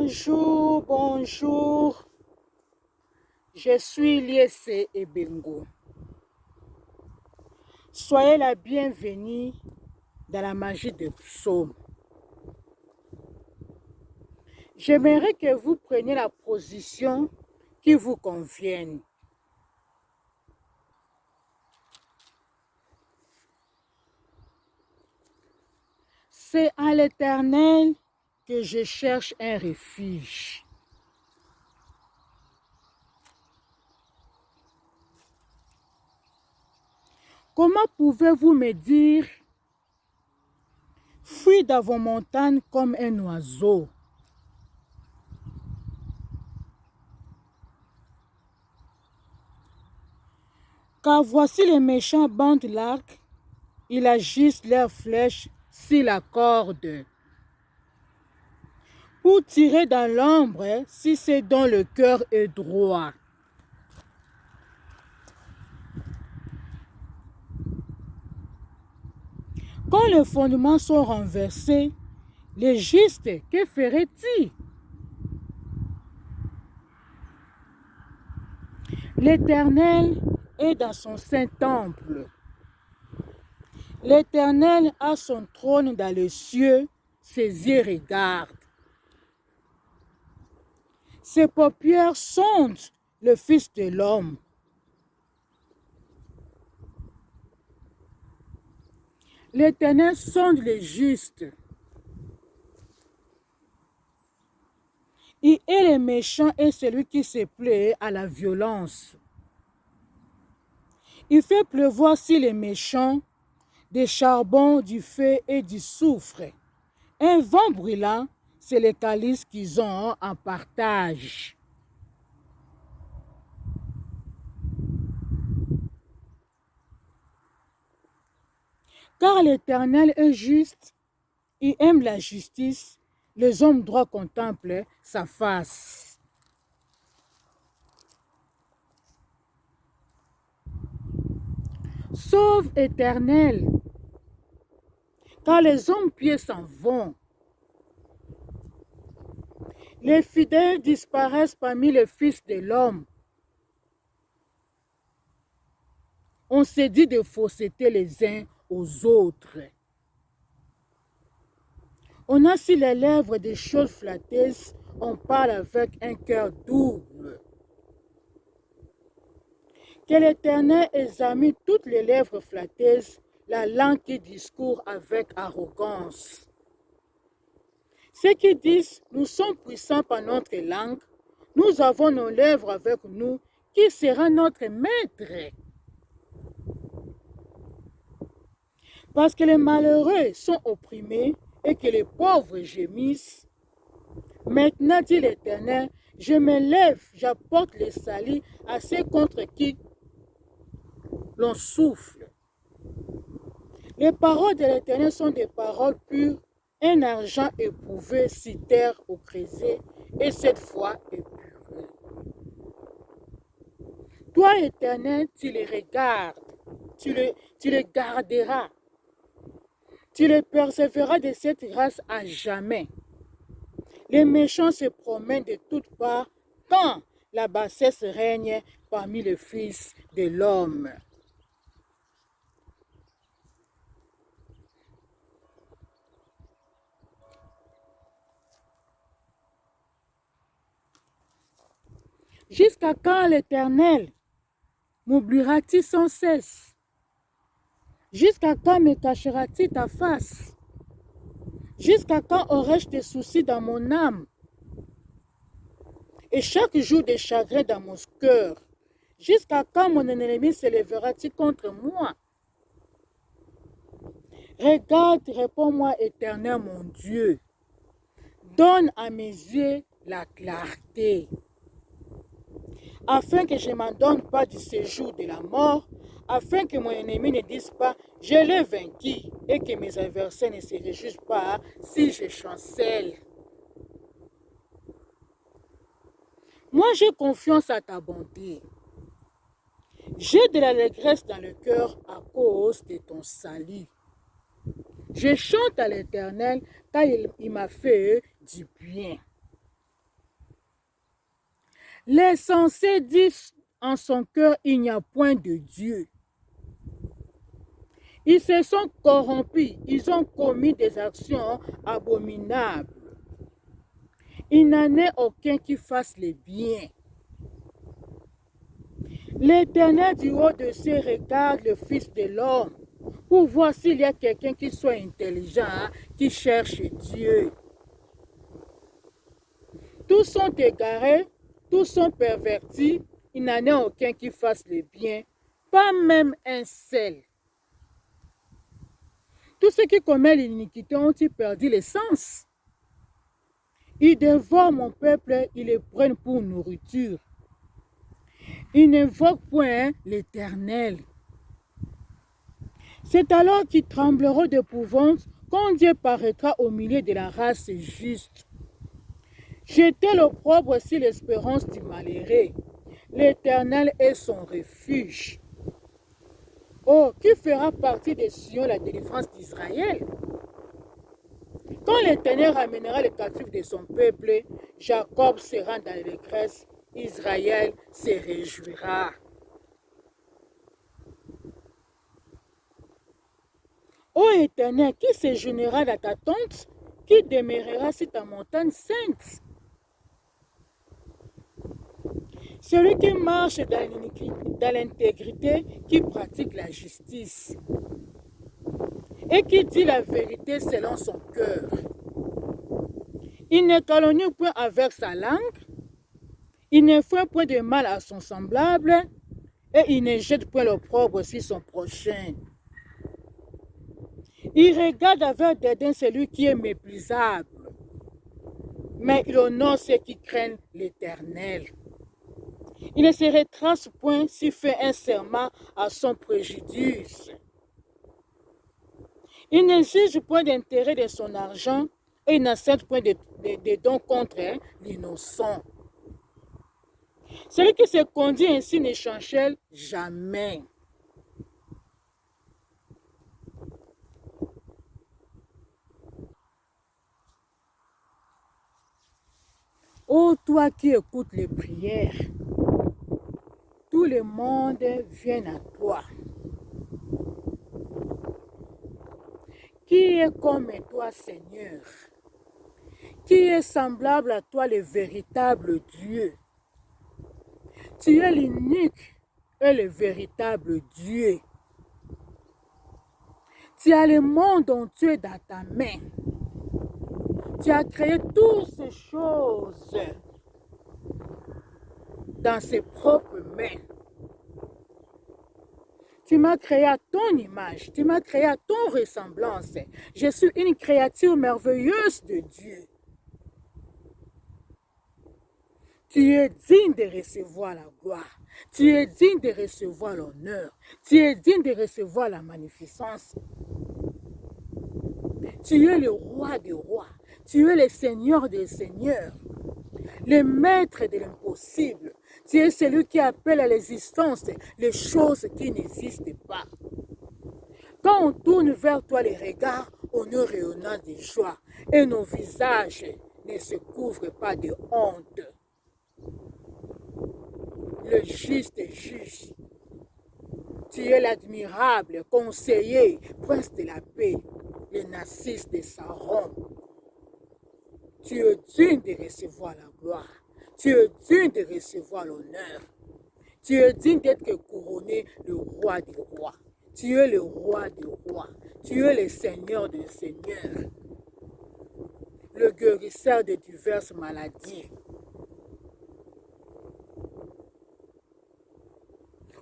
Bonjour, bonjour. Je suis Liese Ebengo. Soyez la bienvenue dans la magie des psaumes. J'aimerais que vous preniez la position qui vous convienne. C'est à l'Éternel que je cherche un refuge. Comment pouvez-vous me dire, fuis dans vos montagnes comme un oiseau? Car voici les méchants bandent l'arc, ils agissent leurs flèches sur la corde. Pour tirer dans l'ombre, si c'est dont le cœur est droit. Quand les fondements sont renversés, les justes, que ferait-il? L'Éternel est dans son saint temple. L'Éternel a son trône dans les cieux, ses yeux regardent. Ses paupières sondent le Fils de l'homme. L'Éternel sonde les justes. Il est le méchant et celui qui se plaît à la violence. Il fait pleuvoir sur les méchants des charbons, du feu et du soufre. Un vent brûlant, c'est les calices qu'ils ont en partage. Car l'Éternel est juste, il aime la justice, les hommes droits contemplent sa face. Sauve, Éternel, car les hommes pieux s'en vont. Les fidèles disparaissent parmi les fils de l'homme. On se dit de fausseté les uns aux autres. On a sur les lèvres des choses flatteuses, on parle avec un cœur double. Que l'Éternel examine toutes les lèvres flatteuses, la langue qui discourt avec arrogance. Ceux qui disent, nous sommes puissants par notre langue, nous avons nos lèvres avec nous, qui sera notre maître? Parce que les malheureux sont opprimés et que les pauvres gémissent. Maintenant, dit l'Éternel, je me lève, j'apporte le salut à ceux contre qui l'on souffle. Les paroles de l'Éternel sont des paroles pures, un argent éprouvé si terre au creuset, et cette fois épuré. Toi, Éternel, tu les regardes, tu les garderas. Tu les persévéreras de cette grâce à jamais. Les méchants se promènent de toutes parts quand la bassesse règne parmi les fils de l'homme. Jusqu'à quand, l'Éternel, m'oublieras-tu sans cesse? Jusqu'à quand me cacheras-tu ta face? Jusqu'à quand aurais-je des soucis dans mon âme? Et chaque jour des chagrins dans mon cœur. Jusqu'à quand mon ennemi se lèvera-t-il contre moi? Regarde, réponds-moi, Éternel mon Dieu. Donne à mes yeux la clarté, afin que je ne m'endorme pas du séjour de la mort, afin que mon ennemi ne dise pas, je l'ai vaincu, et que mes adversaires ne se réjouissent pas si je chancelle. Moi, j'ai confiance à ta bonté. J'ai de l'allégresse dans le cœur à cause de ton salut. Je chante à l'Éternel car il m'a fait du bien. Les sensés disent en son cœur, il n'y a point de Dieu. Ils se sont corrompus, ils ont commis des actions abominables. Il n'en est aucun qui fasse le bien. L'Éternel du haut de cieux regarde le Fils de l'homme pour voir s'il y a quelqu'un qui soit intelligent, qui cherche Dieu. Tous sont égarés, tous sont pervertis, il n'en est aucun qui fasse le bien, pas même un seul. Tous ceux qui commettent l'iniquité ont-ils perdu le sens? Ils dévorent mon peuple, ils le prennent pour nourriture. Ils n'invoquent point l'Éternel. C'est alors qu'ils trembleront d'épouvante quand Dieu paraîtra au milieu de la race juste. Jetez l'opprobre sur l'espérance du malheureux. L'Éternel est son refuge. Oh, qui fera partie des Sion la délivrance d'Israël? Quand l'Éternel ramènera les captifs de son peuple, Jacob sera dans l'allégresse, Israël se réjouira. Ô Éternel, qui séjournera dans ta tente? Qui demeurera sur ta montagne sainte? Celui qui marche dans l'intégrité, qui pratique la justice et qui dit la vérité selon son cœur. Il ne calomnie point avec sa langue, il ne fait point de mal à son semblable et il ne jette point l'opprobre sur son prochain. Il regarde avec dédain celui qui est méprisable, mais il honore ceux qui craignent l'Éternel. Il ne se retrace point s'il fait un serment à son préjudice. Il ne juge point d'intérêt de son argent et il n'accepte point de dons contre l'innocent. Celui qui se conduit ainsi ne chancelle jamais. Ô toi qui écoutes les prières, tout le monde vient à toi. Qui est comme toi, Seigneur? Qui est semblable à toi, le véritable Dieu? Tu es l'unique et le véritable Dieu. Tu as le monde entier dans ta main. Tu as créé toutes ces choses dans ses propres mains. Tu m'as créé à ton image, tu m'as créé à ton ressemblance. Je suis une créature merveilleuse de Dieu. Tu es digne de recevoir la gloire. Tu es digne de recevoir l'honneur. Tu es digne de recevoir la magnificence. Tu es le roi des rois. Tu es le seigneur des seigneurs. Le maître de l'impossible. Tu es celui qui appelle à l'existence les choses qui n'existent pas. Quand on tourne vers toi les regards, on est rayonnant de joie et nos visages ne se couvrent pas de honte. Le juste juge. Tu es l'admirable conseiller, prince de la paix, le Narcisse de Saron. Tu es digne de recevoir la gloire. Tu es digne de recevoir l'honneur. Tu es digne d'être couronné le roi des rois. Tu es le roi des rois. Tu es le seigneur des seigneurs. Le guérisseur de diverses maladies.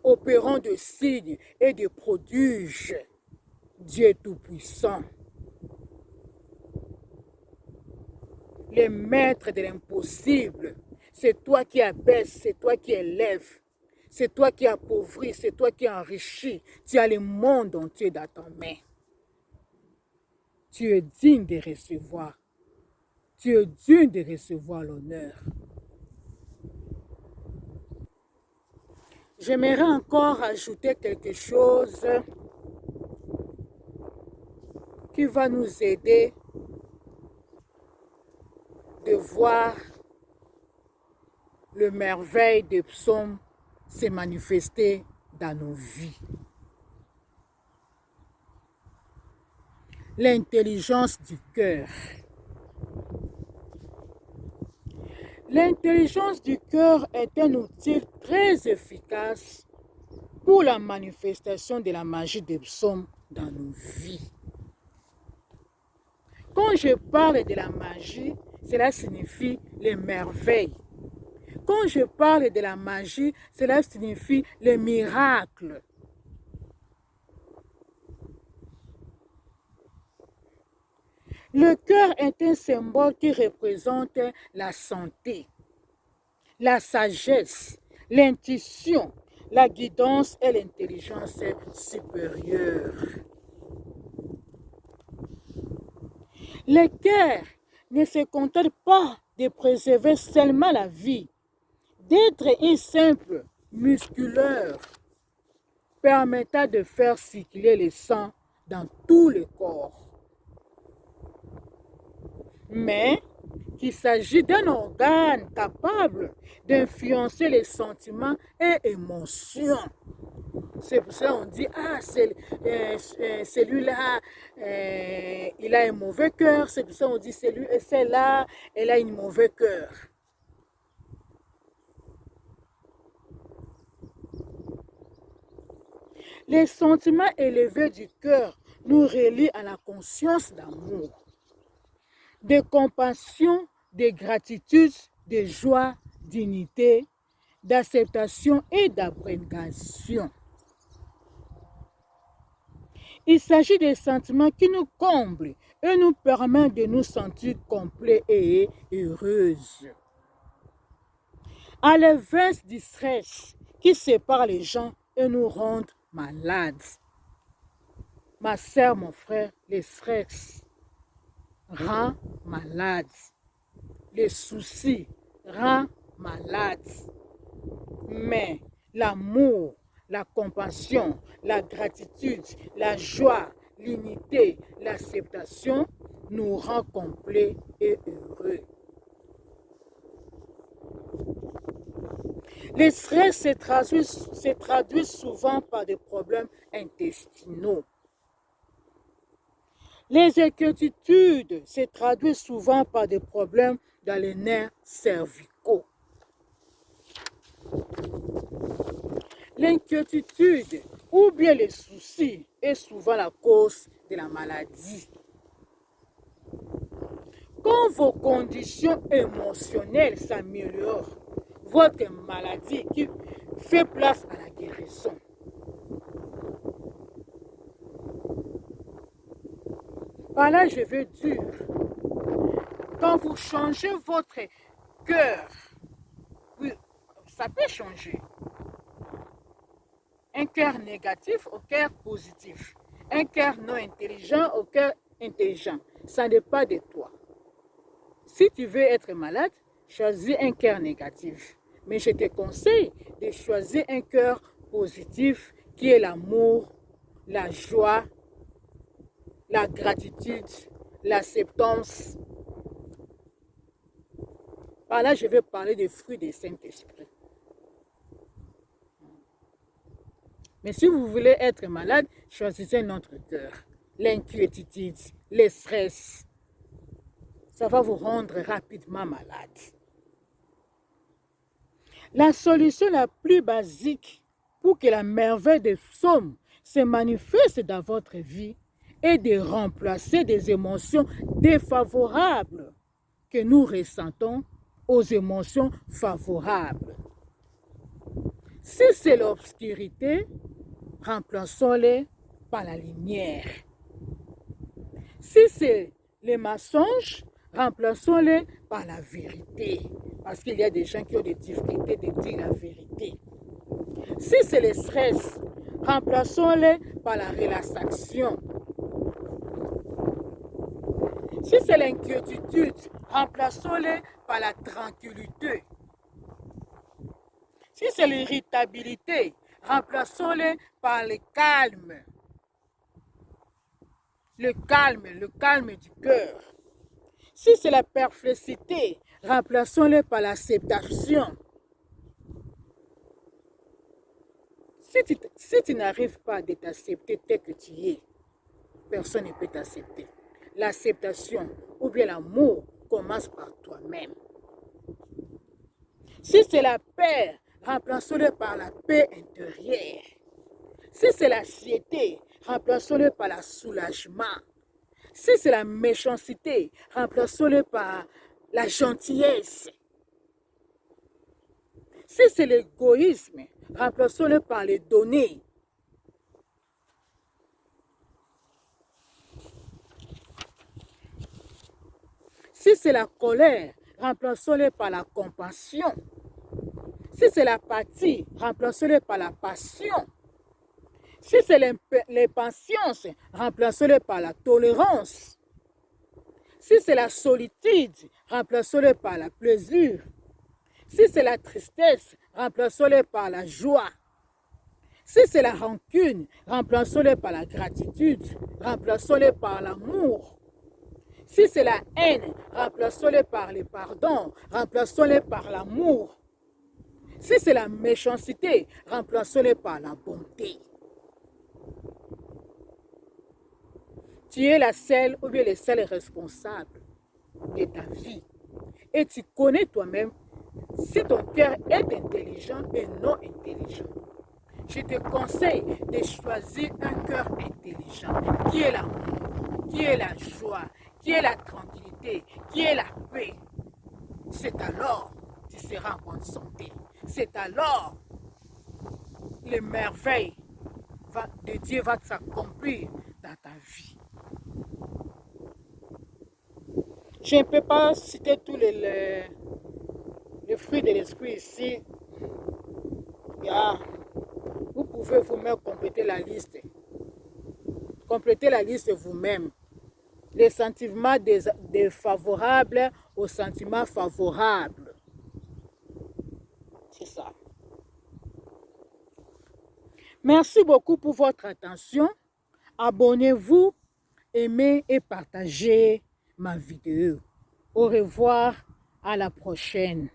Opérant de signes et de prodiges. Dieu Tout-Puissant. Le maître de l'impossible. C'est toi qui abaisse, c'est toi qui élève. C'est toi qui appauvris, c'est toi qui enrichis. Tu as le monde entier dans ta main. Tu es digne de recevoir. Tu es digne de recevoir l'honneur. J'aimerais encore ajouter quelque chose qui va nous aider de voir le merveille des psaumes s'est manifesté dans nos vies. L'intelligence du cœur. L'intelligence du cœur est un outil très efficace pour la manifestation de la magie des psaumes dans nos vies. Quand je parle de la magie, cela signifie les merveilles. Quand je parle de la magie, cela signifie les miracles. Le cœur est un symbole qui représente la santé, la sagesse, l'intuition, la guidance et l'intelligence supérieure. Le cœur ne se contente pas de préserver seulement la vie, d'être un simple musculeur permettant de faire circuler le sang dans tout le corps, mais qu'il s'agit d'un organe capable d'influencer les sentiments et émotions. C'est pour ça qu'on dit, celui-là, il a un mauvais cœur. C'est pour ça qu'on dit, celle-là, elle a un mauvais cœur. Les sentiments élevés du cœur nous relient à la conscience d'amour, de compassion, de gratitude, de joie, d'unité, d'acceptation et d'abnégation. Il s'agit des sentiments qui nous comblent et nous permettent de nous sentir complets et heureuses. À l'inverse du stress qui sépare les gens et nous rend malades. Ma sœur, mon frère, le stress rend malade. Les soucis rend malade. Mais l'amour, la compassion, la gratitude, la joie, l'unité, l'acceptation nous rend complets et heureux. Le stress se traduit souvent par des problèmes intestinaux. Les inquiétudes se traduisent souvent par des problèmes dans les nerfs cervicaux. L'inquiétude ou bien les soucis est souvent la cause de la maladie. Quand vos conditions émotionnelles s'améliorent, votre maladie qui fait place à la guérison. Par là, je veux dire, quand vous changez votre cœur, oui, ça peut changer. Un cœur négatif au cœur positif. Un cœur non intelligent au cœur intelligent. Ça n'est pas de toi. Si tu veux être malade, choisis un cœur négatif. Mais je te conseille de choisir un cœur positif qui est l'amour, la joie, la gratitude, l'acceptance. Par là, je vais parler des fruits du Saint-Esprit. Mais si vous voulez être malade, choisissez notre cœur. L'inquiétude, le stress, ça va vous rendre rapidement malade. La solution la plus basique pour que la merveille des psaumes se manifeste dans votre vie est de remplacer des émotions défavorables que nous ressentons aux émotions favorables. Si c'est l'obscurité, remplaçons-les par la lumière. Si c'est les mensonges, remplaçons-les par la vérité. Parce qu'il y a des gens qui ont des difficultés de dire la vérité. Si c'est le stress, remplaçons-les par la relaxation. Si c'est l'inquiétude, remplaçons-les par la tranquillité. Si c'est l'irritabilité, remplaçons-les par le calme. Le calme du cœur. Si c'est la perplexité, remplaçons-les par l'acceptation. Si tu n'arrives pas à t'accepter tel que tu es, personne ne peut t'accepter. L'acceptation ou bien l'amour commence par toi-même. Si c'est la paix, remplaçons-le par la paix intérieure. Si c'est la satiété, remplaçons-le par le soulagement. Si c'est la méchanceté, remplaçons-le par la gentillesse. Si c'est l'égoïsme, remplaçons-le par les données. Si c'est la colère, remplaçons-le par la compassion. Si c'est l'apathie, remplaçons-le par la passion. Si c'est l'impatience, remplaçons-le par la tolérance. Si c'est la solitude, remplaçons-le par le plaisir. Si c'est la tristesse, remplaçons-le par la joie. Si c'est la rancune, remplaçons-le par la gratitude. Remplaçons-le par l'amour. Si c'est la haine, remplaçons-le par le pardon. Remplaçons-le par l'amour. Si c'est la méchanceté, remplaçons-le par la bonté. Tu es la seule ou bien le seul responsable de ta vie. Et tu connais toi-même si ton cœur est intelligent et non intelligent. Je te conseille de choisir un cœur intelligent qui est l'amour, qui est la joie, qui est la tranquillité, qui est la paix. C'est alors que tu seras en bonne santé. C'est alors les merveilles de Dieu vont s'accomplir dans ta vie. Je ne peux pas citer tous les fruits de l'esprit ici. Vous pouvez vous-même compléter la liste. Complétez la liste vous-même. Les sentiments défavorables aux sentiments favorables. C'est ça. Merci beaucoup pour votre attention. Abonnez-vous, aimez et partagez ma vidéo. Au revoir, à la prochaine.